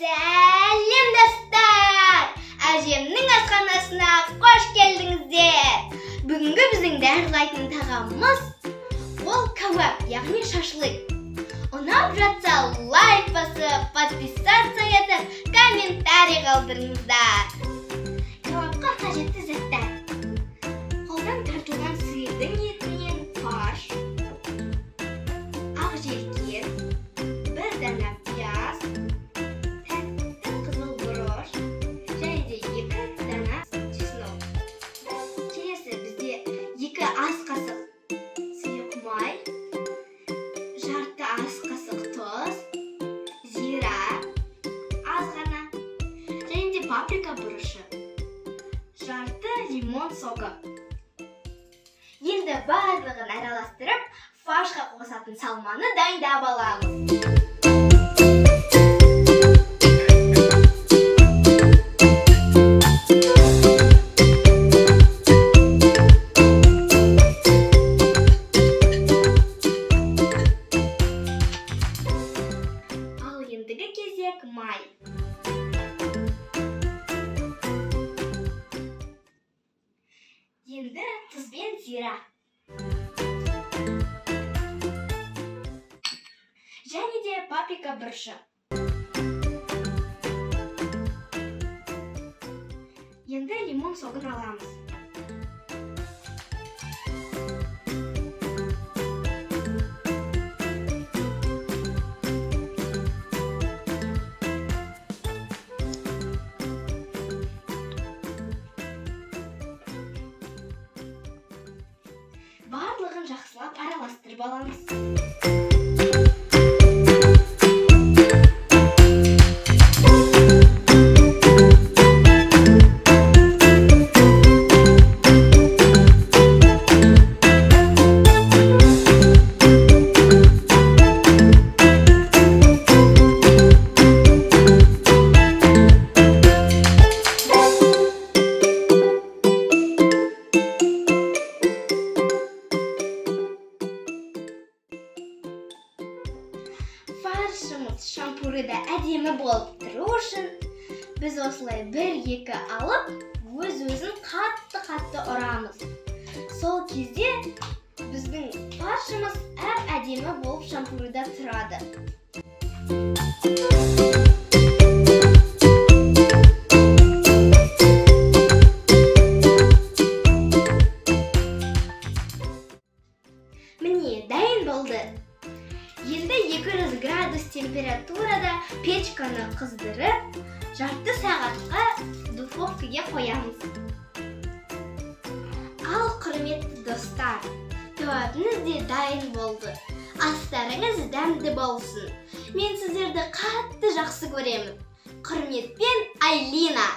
Сәлем достар! Әжемнің асханасына қош келдіңіздер. Бүгінгі біздің даярлайтын тағамымыз ол кебаб, яғни шашлык. Ұнап жатса лайк басып, подписаться етіп, комментарий қалдырыңыздар. Кебабқа қажетті заттар: қолдан тартылған сиырдың етінен фарш, ақ желкен, бір дана пияз, тәтті қызыл бұрыш және де 2 дана чеснок. Келесі бізде 2 ас қасық сұйық май, жарты ас қасық тұз, зира, аз ғана, және де паприка бұрышы, жарты лимон соғы. Енді барлығын араластырып, фаршқа қосатын салманы дайындап аламыз. Ал ендігі кезек май. Енді тұз бен зира. Және де паприка бұрышы. Енді лимон соғын аламыз. Барлығын жақсылап араластырып аламыз. Фаршымыз шампурыда әдемі болып тұру үшін біз осылай 1-2 алып, өз-өзін қатты ұрамыз. Сол кезде біздің фаршымыз әдемі болып шампурыда тұрады. Міне, дайын болды. Енді 200 градус температурада печканы қыздырып, жарты сағатқа духовкаға қоямыз. Ал құрметті достар, кебабымыз де дайын болды. Астарыңыз дәмді болсын. Мен сіздерді қатты жақсы көремін. Құрметпен, Айлина.